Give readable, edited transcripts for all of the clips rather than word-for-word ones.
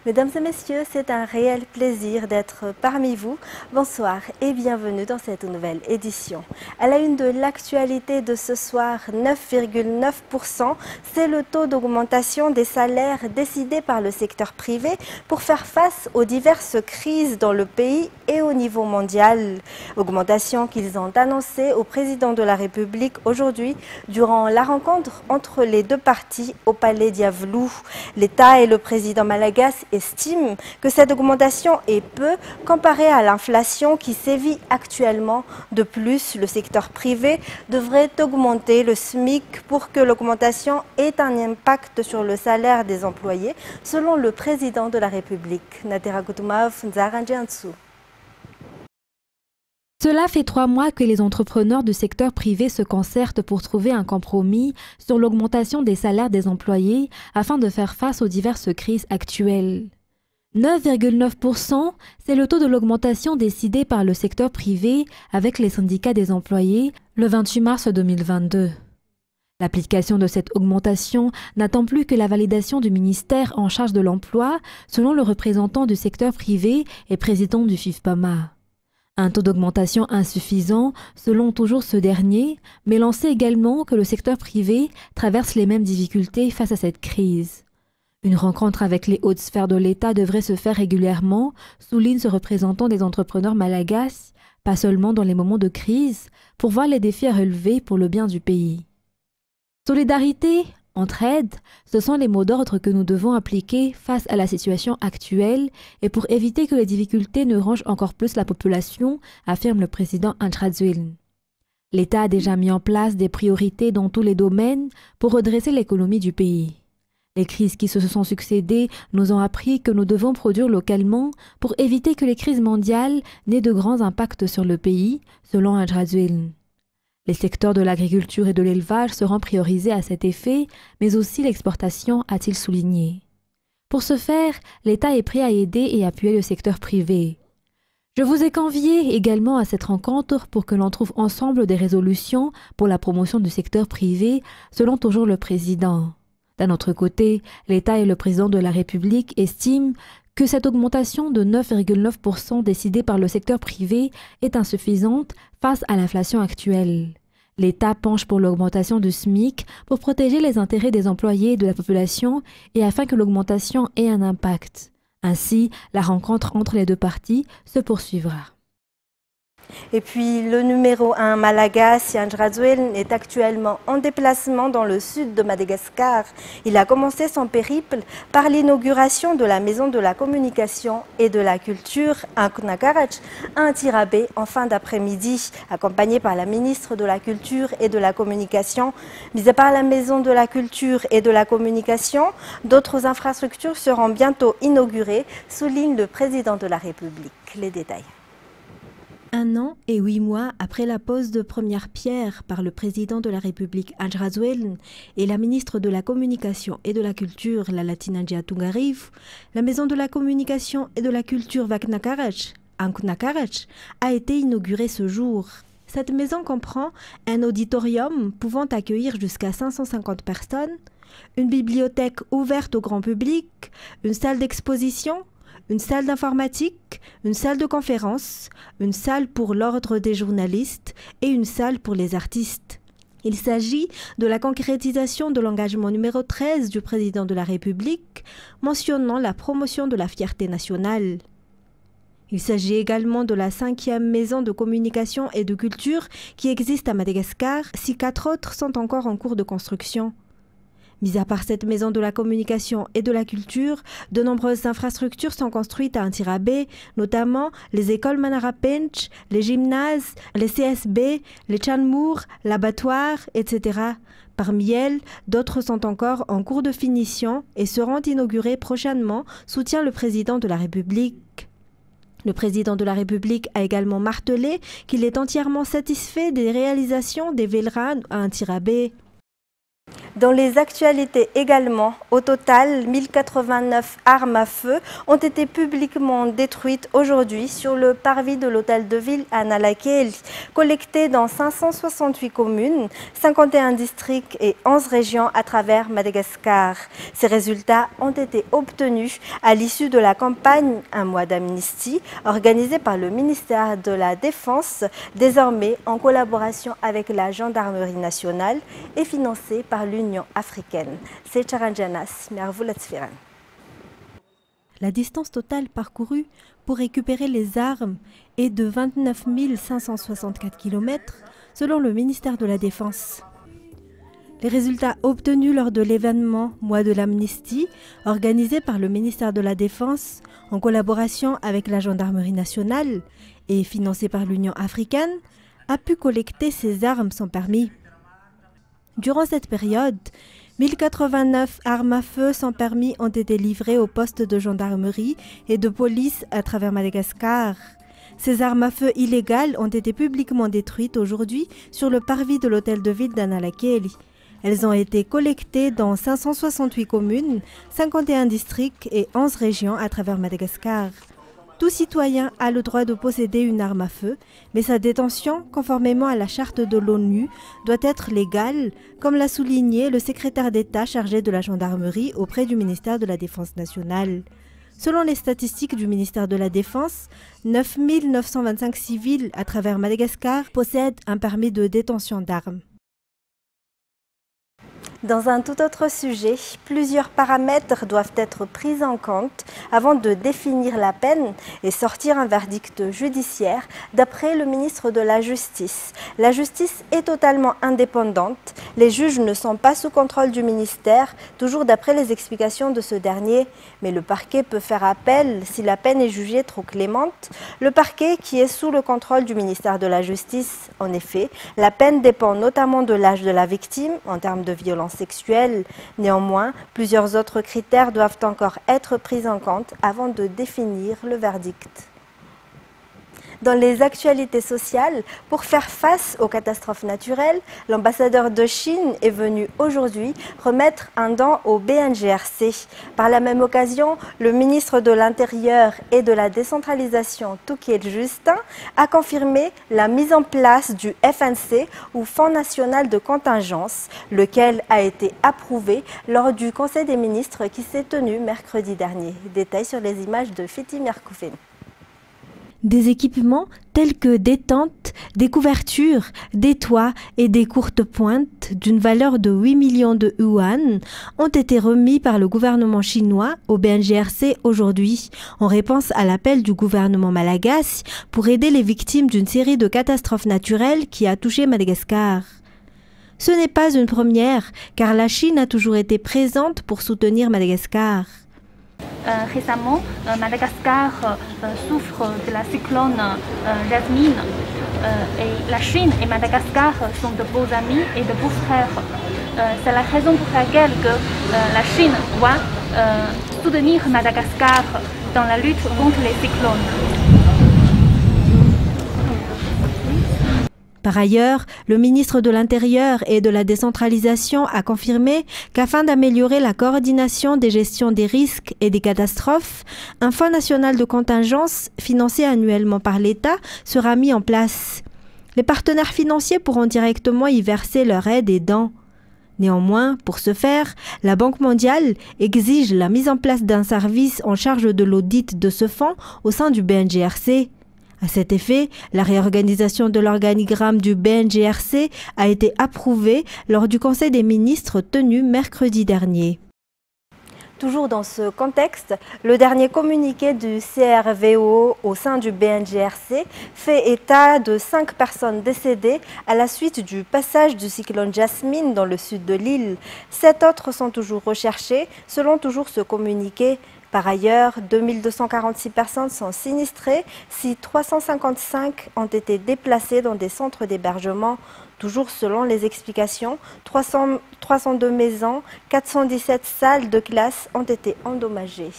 Mesdames et messieurs, c'est un réel plaisir d'être parmi vous. Bonsoir et bienvenue dans cette nouvelle édition. À la une de l'actualité de ce soir, 9,9%, c'est le taux d'augmentation des salaires décidé par le secteur privé pour faire face aux diverses crises dans le pays et au niveau mondial. Augmentation qu'ils ont annoncée au président de la République aujourd'hui durant la rencontre entre les deux parties au Palais Diavelou. L'État et le président malagasy estiment que cette augmentation est peu comparée à l'inflation qui sévit actuellement. De plus, le secteur privé devrait augmenter le SMIC pour que l'augmentation ait un impact sur le salaire des employés, selon le président de la République. Natera Goutumav, Nzaranjiansu. Cela fait 3 mois que les entrepreneurs du secteur privé se concertent pour trouver un compromis sur l'augmentation des salaires des employés afin de faire face aux diverses crises actuelles. 9,9%, c'est le taux de l'augmentation décidé par le secteur privé avec les syndicats des employés le 28 mars 2022. L'application de cette augmentation n'attend plus que la validation du ministère en charge de l'emploi, selon le représentant du secteur privé et président du FIFPAMA. Un taux d'augmentation insuffisant, selon toujours ce dernier, mais lancé également que le secteur privé traverse les mêmes difficultés face à cette crise. Une rencontre avec les hautes sphères de l'État devrait se faire régulièrement, souligne ce représentant des entrepreneurs malagasy, pas seulement dans les moments de crise, pour voir les défis à relever pour le bien du pays. Solidarité, entraide, ce sont les mots d'ordre que nous devons appliquer face à la situation actuelle et pour éviter que les difficultés ne rongent encore plus la population, affirme le président Andrazuil. L'État a déjà mis en place des priorités dans tous les domaines pour redresser l'économie du pays. Les crises qui se sont succédées nous ont appris que nous devons produire localement pour éviter que les crises mondiales n'aient de grands impacts sur le pays, selon Andrazuil. Les secteurs de l'agriculture et de l'élevage seront priorisés à cet effet, mais aussi l'exportation, a-t-il souligné. Pour ce faire, l'État est prêt à aider et appuyer le secteur privé. Je vous ai convié également à cette rencontre pour que l'on trouve ensemble des résolutions pour la promotion du secteur privé, selon toujours le président. D'un autre côté, l'État et le président de la République estiment que cette augmentation de 9,9% décidée par le secteur privé est insuffisante face à l'inflation actuelle. L'État penche pour l'augmentation du SMIC pour protéger les intérêts des employés et de la population et afin que l'augmentation ait un impact. Ainsi, la rencontre entre les deux parties se poursuivra. Et puis le numéro 1 malagasy, Andrazuil, est actuellement en déplacement dans le sud de Madagascar. Il a commencé son périple par l'inauguration de la Maison de la Communication et de la Culture à Kunakarac, à Antirabé, en fin d'après-midi, accompagné par la ministre de la Culture et de la Communication. Mis à part la Maison de la Culture et de la Communication, d'autres infrastructures seront bientôt inaugurées, souligne le président de la République. Les détails. 1 an et 8 mois après la pose de première pierre par le président de la République Andrazuil et la ministre de la Communication et de la Culture, Lalatina Ndiatungarif, la Maison de la Communication et de la Culture Vaknakarac, Ankunakarac, a été inaugurée ce jour. Cette maison comprend un auditorium pouvant accueillir jusqu'à 550 personnes, une bibliothèque ouverte au grand public, une salle d'exposition, une salle d'informatique, une salle de conférence, une salle pour l'ordre des journalistes et une salle pour les artistes. Il s'agit de la concrétisation de l'engagement numéro 13 du président de la République, mentionnant la promotion de la fierté nationale. Il s'agit également de la 5e maison de communication et de culture qui existe à Madagascar, si 4 autres sont encore en cours de construction. Mis à part cette maison de la communication et de la culture, de nombreuses infrastructures sont construites à Antirabé, notamment les écoles Manarapench, les gymnases, les CSB, les Chanmour, l'abattoir, etc. Parmi elles, d'autres sont encore en cours de finition et seront inaugurées prochainement, soutient le président de la République. Le président de la République a également martelé qu'il est entièrement satisfait des réalisations des Velran à Antirabé. Dans les actualités également, au total, 1089 armes à feu ont été publiquement détruites aujourd'hui sur le parvis de l'hôtel de ville à Nalakeli, collectées dans 568 communes, 51 districts et 11 régions à travers Madagascar. Ces résultats ont été obtenus à l'issue de la campagne Un mois d'amnistie organisée par le ministère de la Défense, désormais en collaboration avec la Gendarmerie nationale et financée par l'Union africaine. C'est Charanjanas, Mervoulatfiran. La distance totale parcourue pour récupérer les armes est de 29 564 km selon le ministère de la Défense. Les résultats obtenus lors de l'événement Mois de l'amnistie organisé par le ministère de la Défense en collaboration avec la Gendarmerie nationale et financé par l'Union africaine a pu collecter ces armes sans permis. Durant cette période, 1089 armes à feu sans permis ont été livrées aux postes de gendarmerie et de police à travers Madagascar. Ces armes à feu illégales ont été publiquement détruites aujourd'hui sur le parvis de l'hôtel de ville d'Analakeli. Elles ont été collectées dans 568 communes, 51 districts et 11 régions à travers Madagascar. Tout citoyen a le droit de posséder une arme à feu, mais sa détention, conformément à la charte de l'ONU, doit être légale, comme l'a souligné le secrétaire d'État chargé de la gendarmerie auprès du ministère de la Défense nationale. Selon les statistiques du ministère de la Défense, 9 925 civils à travers Madagascar possèdent un permis de détention d'armes. Dans un tout autre sujet, plusieurs paramètres doivent être pris en compte avant de définir la peine et sortir un verdict judiciaire, d'après le ministre de la Justice. La justice est totalement indépendante. Les juges ne sont pas sous contrôle du ministère, toujours d'après les explications de ce dernier. Mais le parquet peut faire appel si la peine est jugée trop clémente. Le parquet qui est sous le contrôle du ministère de la Justice, en effet, la peine dépend notamment de l'âge de la victime en termes de violence sexuelle. Néanmoins, plusieurs autres critères doivent encore être pris en compte avant de définir le verdict. Dans les actualités sociales, pour faire face aux catastrophes naturelles, l'ambassadeur de Chine est venu aujourd'hui remettre un don au BNGRC. Par la même occasion, le ministre de l'Intérieur et de la décentralisation, Toukiel Justin, a confirmé la mise en place du FNC ou Fonds national de contingence, lequel a été approuvé lors du Conseil des ministres qui s'est tenu mercredi dernier. Détails sur les images de Fiti Merkoufine. Des équipements tels que des tentes, des couvertures, des toits et des courtes pointes d'une valeur de 8 millions de yuan ont été remis par le gouvernement chinois au BNGRC aujourd'hui, en réponse à l'appel du gouvernement malagasy pour aider les victimes d'une série de catastrophes naturelles qui a touché Madagascar. Ce n'est pas une première, car la Chine a toujours été présente pour soutenir Madagascar. Récemment, Madagascar souffre de la cyclone Jasmine et la Chine et Madagascar sont de beaux amis et de beaux frères. C'est la raison pour laquelle la Chine doit soutenir Madagascar dans la lutte contre les cyclones. Par ailleurs, le ministre de l'Intérieur et de la décentralisation a confirmé qu'afin d'améliorer la coordination des gestions des risques et des catastrophes, un fonds national de contingence financé annuellement par l'État sera mis en place. Les partenaires financiers pourront directement y verser leur aide et dons. Néanmoins, pour ce faire, la Banque mondiale exige la mise en place d'un service en charge de l'audit de ce fonds au sein du BNGRC. À cet effet, la réorganisation de l'organigramme du BNGRC a été approuvée lors du Conseil des ministres tenu mercredi dernier. Toujours dans ce contexte, le dernier communiqué du CRVO au sein du BNGRC fait état de 5 personnes décédées à la suite du passage du cyclone Jasmine dans le sud de l'île. 7 autres sont toujours recherchées, selon toujours ce communiqué. Par ailleurs, 2246 personnes sont sinistrées, si 355 ont été déplacées dans des centres d'hébergement. Toujours selon les explications, 302 maisons, 417 salles de classe ont été endommagées.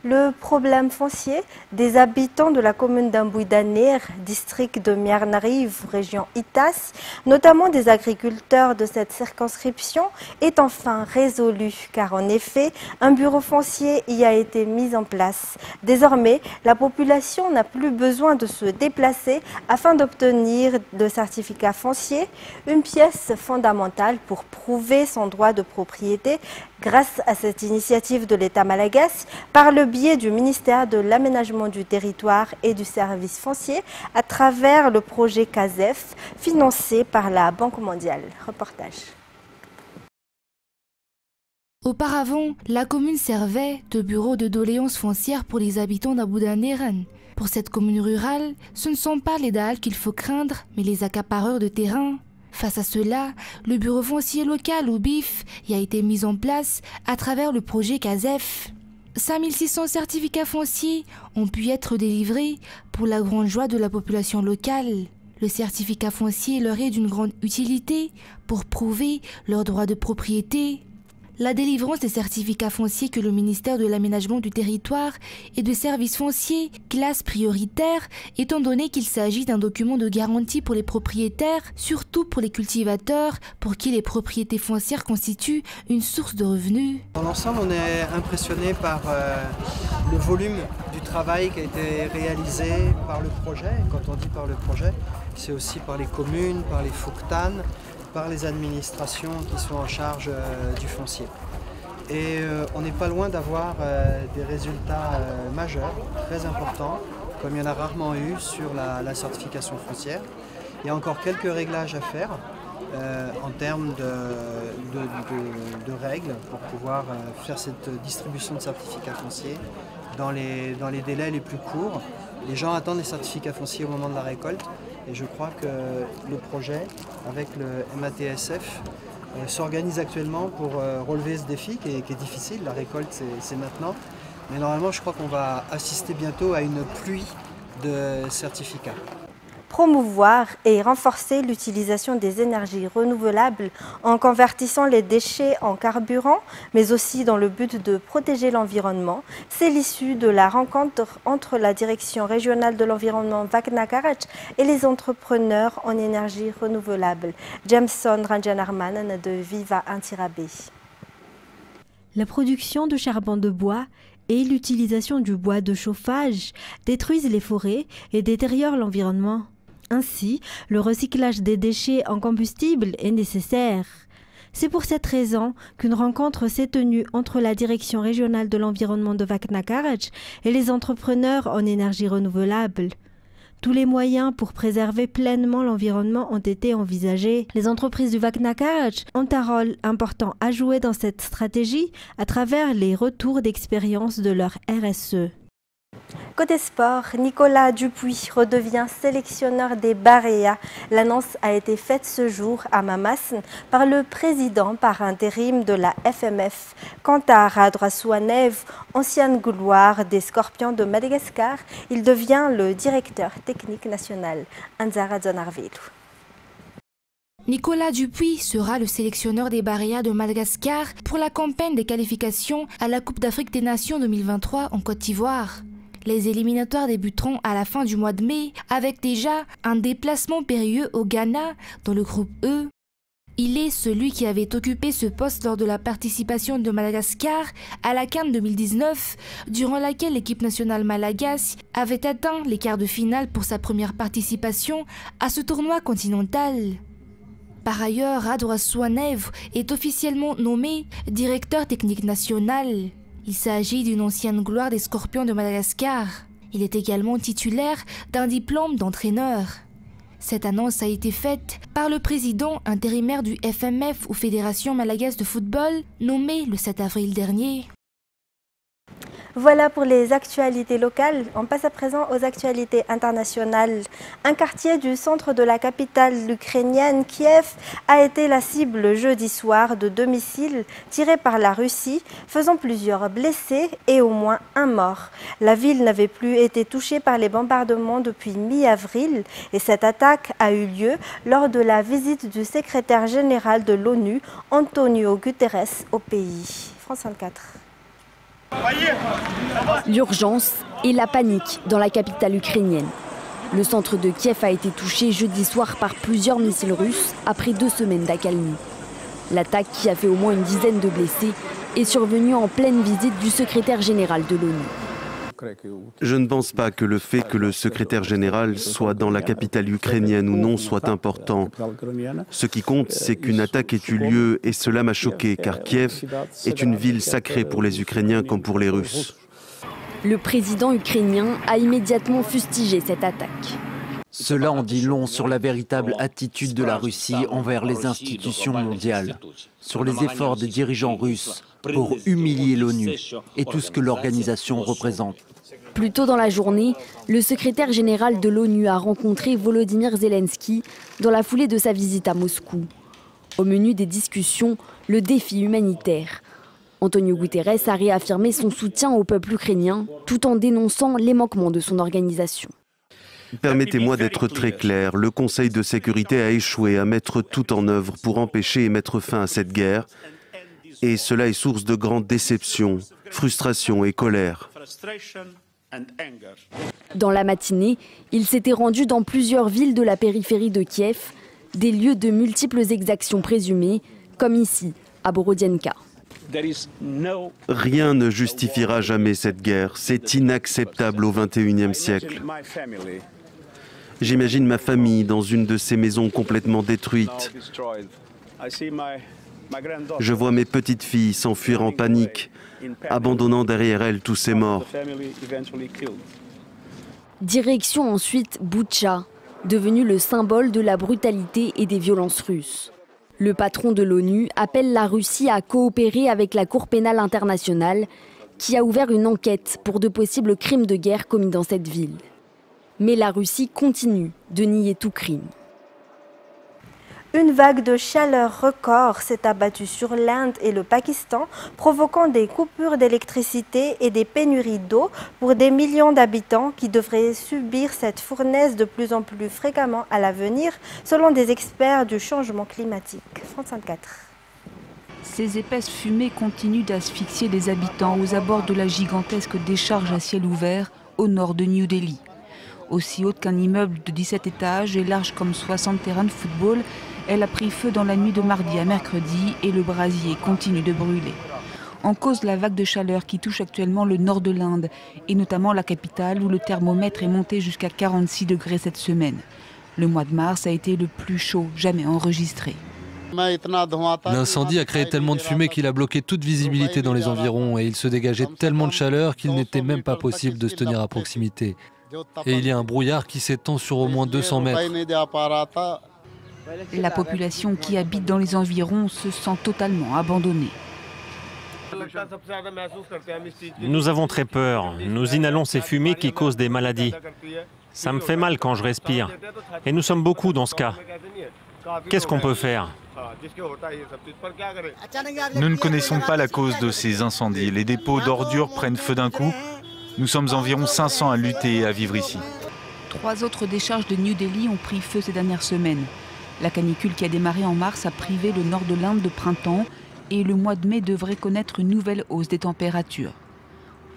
Le problème foncier des habitants de la commune d'Ambouidanir, district de Miarnariv, région Itas, notamment des agriculteurs de cette circonscription, est enfin résolu car en effet, un bureau foncier y a été mis en place. Désormais, la population n'a plus besoin de se déplacer afin d'obtenir de certificat foncier, une pièce fondamentale pour prouver son droit de propriété grâce à cette initiative de l'État malagasy par le biais du ministère de l'Aménagement du Territoire et du Service foncier à travers le projet CASEF financé par la Banque mondiale. Reportage. Auparavant, la commune servait de bureau de doléances foncières pour les habitants d'Ambouidanir. Pour cette commune rurale, ce ne sont pas les dalles qu'il faut craindre, mais les accapareurs de terrain. Face à cela, le bureau foncier local ou BIF y a été mis en place à travers le projet CASEF. 5600 certificats fonciers ont pu être délivrés pour la grande joie de la population locale. Le certificat foncier leur est d'une grande utilité pour prouver leur droit de propriété. La délivrance des certificats fonciers que le ministère de l'Aménagement du Territoire et de Services fonciers classe prioritaire, étant donné qu'il s'agit d'un document de garantie pour les propriétaires, surtout pour les cultivateurs, pour qui les propriétés foncières constituent une source de revenus. Dans l'ensemble, on est impressionné par le volume du travail qui a été réalisé par le projet. Et quand on dit par le projet, c'est aussi par les communes, par les FOCTAN, par les administrations qui sont en charge du foncier. Et on n'est pas loin d'avoir des résultats majeurs, très importants, comme il y en a rarement eu sur la certification foncière. Il y a encore quelques réglages à faire en termes de règles pour pouvoir faire cette distribution de certificats fonciers dans les délais les plus courts. Les gens attendent les certificats fonciers au moment de la récolte. Et je crois que le projet, avec le MATSF, s'organise actuellement pour relever ce défi qui est difficile. La récolte, c'est maintenant. Mais normalement, je crois qu'on va assister bientôt à une pluie de certificats. Promouvoir et renforcer l'utilisation des énergies renouvelables en convertissant les déchets en carburant, mais aussi dans le but de protéger l'environnement. C'est l'issue de la rencontre entre la Direction régionale de l'environnement Vakna Karach et les entrepreneurs en énergie renouvelable. Jameson Ranjanarman de Viva Intirabé. La production de charbon de bois et l'utilisation du bois de chauffage détruisent les forêts et détériorent l'environnement. Ainsi, le recyclage des déchets en combustible est nécessaire. C'est pour cette raison qu'une rencontre s'est tenue entre la Direction régionale de l'environnement de Vakna Karach et les entrepreneurs en énergie renouvelable. Tous les moyens pour préserver pleinement l'environnement ont été envisagés. Les entreprises du Vakna Karach ont un rôle important à jouer dans cette stratégie à travers les retours d'expérience de leur RSE. Côté sport, Nicolas Dupuis redevient sélectionneur des Barea. L'annonce a été faite ce jour à Mamasn par le président par intérim de la FMF. Quant à Radrasouanev, ancienne gloire des Scorpions de Madagascar, il devient le directeur technique national. Anzara Zonarvelu. Nicolas Dupuis sera le sélectionneur des Barea de Madagascar pour la campagne des qualifications à la Coupe d'Afrique des Nations 2023 en Côte d'Ivoire. Les éliminatoires débuteront à la fin du mois de mai avec déjà un déplacement périlleux au Ghana dans le groupe E. Il est celui qui avait occupé ce poste lors de la participation de Madagascar à la CAN 2019, durant laquelle l'équipe nationale malagasy avait atteint les quarts de finale pour sa première participation à ce tournoi continental. Par ailleurs, Radrasouanev est officiellement nommé directeur technique national. Il s'agit d'une ancienne gloire des Scorpions de Madagascar. Il est également titulaire d'un diplôme d'entraîneur. Cette annonce a été faite par le président intérimaire du FMF ou Fédération Malagasy de football, nommé le 7 avril dernier. Voilà pour les actualités locales. On passe à présent aux actualités internationales. Un quartier du centre de la capitale ukrainienne, Kiev, a été la cible jeudi soir de 2 missiles tirés par la Russie, faisant plusieurs blessés et au moins un mort. La ville n'avait plus été touchée par les bombardements depuis mi-avril et cette attaque a eu lieu lors de la visite du secrétaire général de l'ONU, Antonio Guterres, au pays. France 24. L'urgence et la panique dans la capitale ukrainienne. Le centre de Kiev a été touché jeudi soir par plusieurs missiles russes après 2 semaines d'accalmie. L'attaque, qui a fait au moins une dizaine de blessés, est survenue en pleine visite du secrétaire général de l'ONU. Je ne pense pas que le fait que le secrétaire général soit dans la capitale ukrainienne ou non soit important. Ce qui compte, c'est qu'une attaque ait eu lieu et cela m'a choqué, car Kiev est une ville sacrée pour les Ukrainiens comme pour les Russes. Le président ukrainien a immédiatement fustigé cette attaque. Cela en dit long sur la véritable attitude de la Russie envers les institutions mondiales, sur les efforts des dirigeants russes pour humilier l'ONU et tout ce que l'organisation représente. Plus tôt dans la journée, le secrétaire général de l'ONU a rencontré Volodymyr Zelensky dans la foulée de sa visite à Moscou. Au menu des discussions, le défi humanitaire. Antonio Guterres a réaffirmé son soutien au peuple ukrainien tout en dénonçant les manquements de son organisation. Permettez-moi d'être très clair, le Conseil de sécurité a échoué à mettre tout en œuvre pour empêcher et mettre fin à cette guerre. Et cela est source de grande déception, frustration et colère. Dans la matinée, il s'était rendu dans plusieurs villes de la périphérie de Kiev, des lieux de multiples exactions présumées, comme ici, à Borodianka. Rien ne justifiera jamais cette guerre. C'est inacceptable au XXIe siècle. J'imagine ma famille dans une de ces maisons complètement détruites. Je vois mes petites filles s'enfuir en panique, abandonnant derrière elles tous ces morts. Direction ensuite Boutcha, devenu le symbole de la brutalité et des violences russes. Le patron de l'ONU appelle la Russie à coopérer avec la Cour pénale internationale, qui a ouvert une enquête pour de possibles crimes de guerre commis dans cette ville. Mais la Russie continue de nier tout crime. Une vague de chaleur record s'est abattue sur l'Inde et le Pakistan, provoquant des coupures d'électricité et des pénuries d'eau pour des millions d'habitants qui devraient subir cette fournaise de plus en plus fréquemment à l'avenir, selon des experts du changement climatique. France 24. Ces épaisses fumées continuent d'asphyxier les habitants aux abords de la gigantesque décharge à ciel ouvert au nord de New Delhi. Aussi haute qu'un immeuble de 17 étages et large comme 60 terrains de football, elle a pris feu dans la nuit de mardi à mercredi et le brasier continue de brûler. En cause, la vague de chaleur qui touche actuellement le nord de l'Inde et notamment la capitale où le thermomètre est monté jusqu'à 46 degrés cette semaine. Le mois de mars a été le plus chaud jamais enregistré. L'incendie a créé tellement de fumée qu'il a bloqué toute visibilité dans les environs et il se dégageait tellement de chaleur qu'il n'était même pas possible de se tenir à proximité. Et il y a un brouillard qui s'étend sur au moins 200 mètres. La population qui habite dans les environs se sent totalement abandonnée. Nous avons très peur. Nous inhalons ces fumées qui causent des maladies. Ça me fait mal quand je respire. Et nous sommes beaucoup dans ce cas. Qu'est-ce qu'on peut faire ? Nous ne connaissons pas la cause de ces incendies. Les dépôts d'ordures prennent feu d'un coup. Nous sommes environ 500 à lutter et à vivre ici. 3 autres décharges de New Delhi ont pris feu ces dernières semaines. La canicule qui a démarré en mars a privé le nord de l'Inde de printemps et le mois de mai devrait connaître une nouvelle hausse des températures.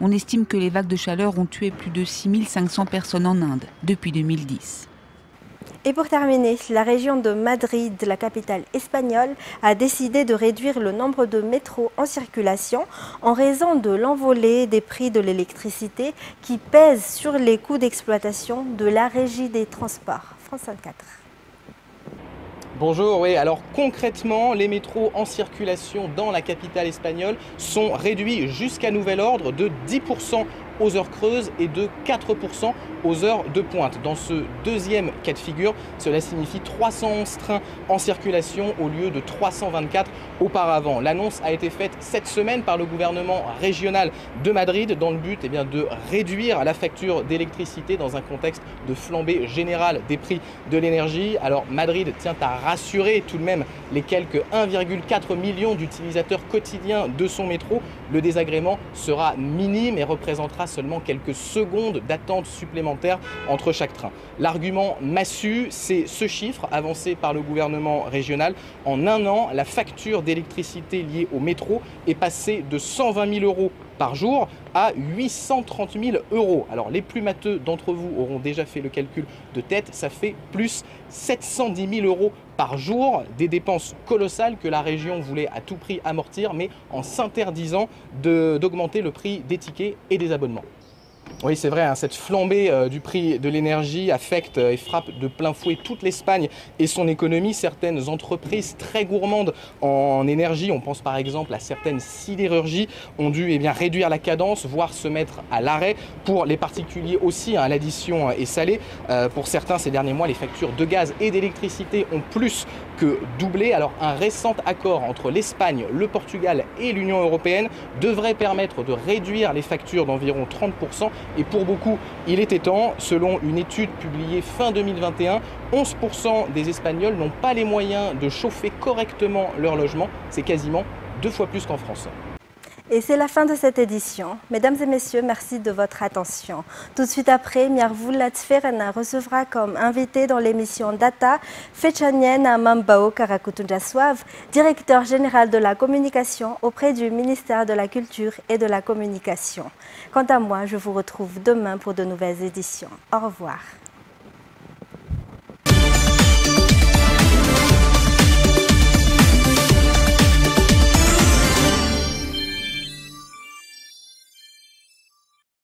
On estime que les vagues de chaleur ont tué plus de 6500 personnes en Inde depuis 2010. Et pour terminer, la région de Madrid, la capitale espagnole, a décidé de réduire le nombre de métros en circulation en raison de l'envolée des prix de l'électricité qui pèse sur les coûts d'exploitation de la régie des transports. France 24. Bonjour, oui, alors concrètement, les métros en circulation dans la capitale espagnole sont réduits jusqu'à nouvel ordre de 10% aux heures creuses et de 4% aux heures de pointe. Dans ce deuxième cas de figure, cela signifie 311 trains en circulation au lieu de 324 auparavant. L'annonce a été faite cette semaine par le gouvernement régional de Madrid dans le but de réduire la facture d'électricité dans un contexte de flambée générale des prix de l'énergie. Alors Madrid tient à rassurer tout de même les quelques 1,4 million d'utilisateurs quotidiens de son métro. Le désagrément sera minime et représentera seulement quelques secondes d'attente supplémentaire entre chaque train. L'argument massu, c'est ce chiffre avancé par le gouvernement régional. En un an, la facture d'électricité liée au métro est passée de 120 000 € par jour à 830 000 €. Alors les plus matheux d'entre vous auront déjà fait le calcul de tête, ça fait plus 710 000 € par jour, des dépenses colossales que la région voulait à tout prix amortir, mais en s'interdisant d'augmenter le prix des tickets et des abonnements. Oui, c'est vrai, hein, cette flambée du prix de l'énergie affecte et frappe de plein fouet toute l'Espagne et son économie. Certaines entreprises très gourmandes en énergie, on pense par exemple à certaines sidérurgies, ont dû réduire la cadence, voire se mettre à l'arrêt. Pour les particuliers aussi, hein, l'addition est salée. Pour certains, ces derniers mois, les factures de gaz et d'électricité ont plus que doublé. Alors un récent accord entre l'Espagne, le Portugal et l'Union européenne devrait permettre de réduire les factures d'environ 30%. Et pour beaucoup, il était temps. Selon une étude publiée fin 2021, 11% des Espagnols n'ont pas les moyens de chauffer correctement leur logement. C'est quasiment 2 fois plus qu'en France. Et c'est la fin de cette édition. Mesdames et messieurs, merci de votre attention. Tout de suite après, Miarvoulat Tferena recevra comme invité dans l'émission Data Fechanien Mambao Karakutunjaswav, directeur général de la communication auprès du ministère de la Culture et de la Communication. Quant à moi, je vous retrouve demain pour de nouvelles éditions. Au revoir.